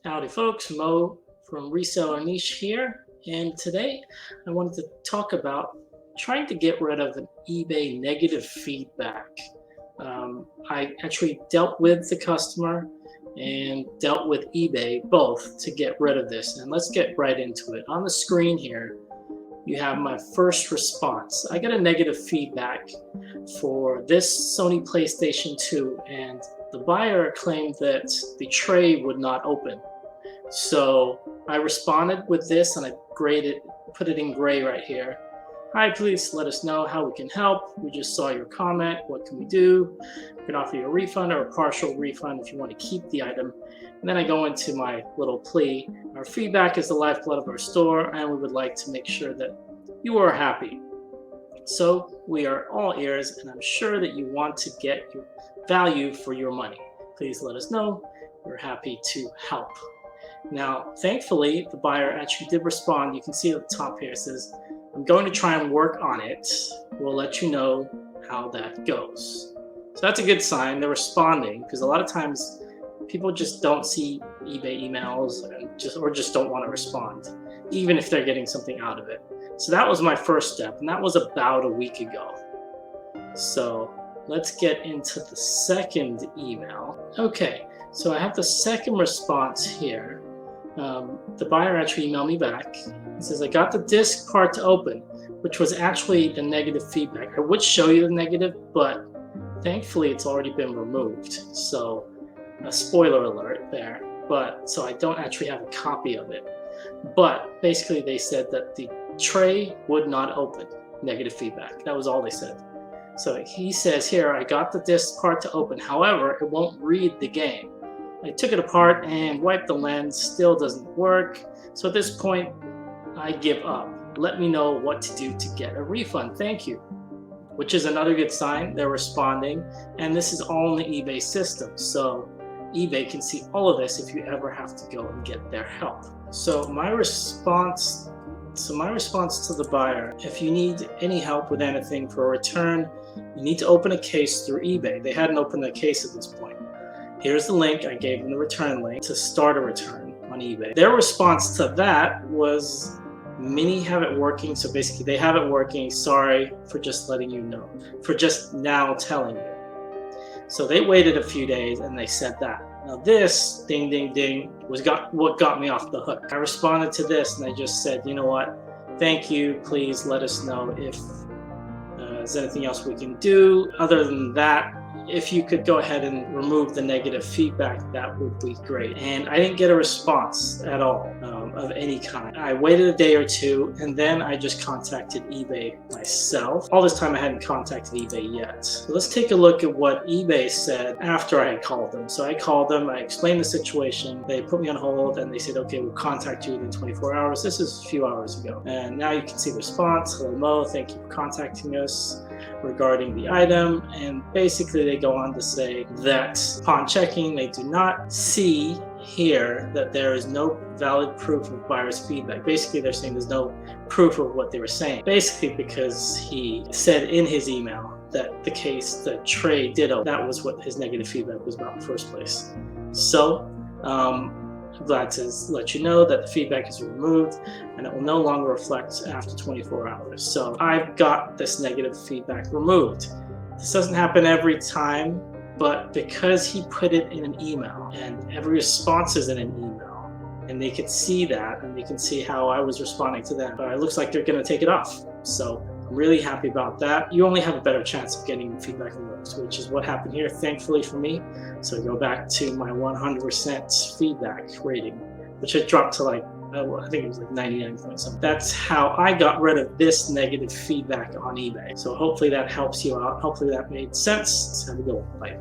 Howdy folks, Mo from Reseller Niche here, and today I wanted to talk about trying to get rid of an eBay negative feedback. I actually dealt with the customer and dealt with eBay both to get rid of this, and let's get right into it. On the screen here, you have my first response. I got a negative feedback for this Sony PlayStation 2, and the buyer claimed that the tray would not open. So I responded with this and I put it in gray right here. Hi, please let us know how we can help. We just saw your comment. What can we do? We can offer you a refund or a partial refund if you want to keep the item. And then I go into my little plea. Our feedback is the lifeblood of our store, and we would like to make sure that you are happy. So we are all ears, and I'm sure that you want to get your value for your money. Please let us know. We're happy to help. Now, thankfully, the buyer actually did respond. You can see at the top here, it says, I'm going to try and work on it. We'll let you know how that goes. So that's a good sign. They're responding, because a lot of times people just don't see eBay emails and just don't want to respond, even if they're getting something out of it. So that was my first step, and that was about a week ago. So let's get into the second email. Okay, so I have the second response here. The buyer actually emailed me back. He says, I got the disk part to open, which was actually the negative feedback. I would show you the negative, but thankfully it's already been removed. So a spoiler alert there. But so I don't actually have a copy of it. But basically they said that the tray would not open. Negative feedback. That was all they said. So he says here, I got the disk part to open. However, it won't read the game. I took it apart and wiped the lens, still doesn't work. So at this point, I give up. Let me know what to do to get a refund. Thank you. Which is another good sign. They're responding. And this is all in the eBay system. So eBay can see all of this if you ever have to go and get their help. So my response to the buyer, if you need any help with anything for a return, you need to open a case through eBay. They hadn't opened a case at this point. Here's the link. I gave them the return link to start a return on eBay. Their response to that was, Mini have it working. So basically they have it working. Sorry for just letting you know, for just now telling you. So they waited a few days and they said that. Now this, ding, ding, ding, what got me off the hook. I responded to this and I just said, you know what? Thank you. Please let us know if there's anything else we can do. Other than that, if you could go ahead and remove the negative feedback, that would be great. And I didn't get a response at all of any kind. I waited a day or two, and then I just contacted eBay myself. All this time I hadn't contacted eBay yet. So let's take a look at what eBay said after I had called them. So I called them, I explained the situation. They put me on hold, and they said, okay, we'll contact you within 24 hours. This is a few hours ago. And now you can see the response. Hello, Mo, thank you for contacting us regarding the item. And basically they go on to say that upon checking, they do not see here that there is no valid proof of buyer's feedback. Basically they're saying there's no proof of what they were saying. Basically because he said in his email that the tray did open. That was what his negative feedback was about in the first place. So I'm glad to let you know that the feedback is removed and it will no longer reflect after 24 hours. So I've got this negative feedback removed. This doesn't happen every time, but because he put it in an email and every response is in an email and they could see that and they can see how I was responding to them, it looks like they're going to take it off. So I'm really happy about that. You only have a better chance of getting feedback removed, which is what happened here, thankfully for me. So go back to my 100% feedback rating, which had dropped to like, I think it was like 99 point something. That's how I got rid of this negative feedback on eBay. So hopefully that helps you out. Hopefully that made sense. Have a good one. Bye.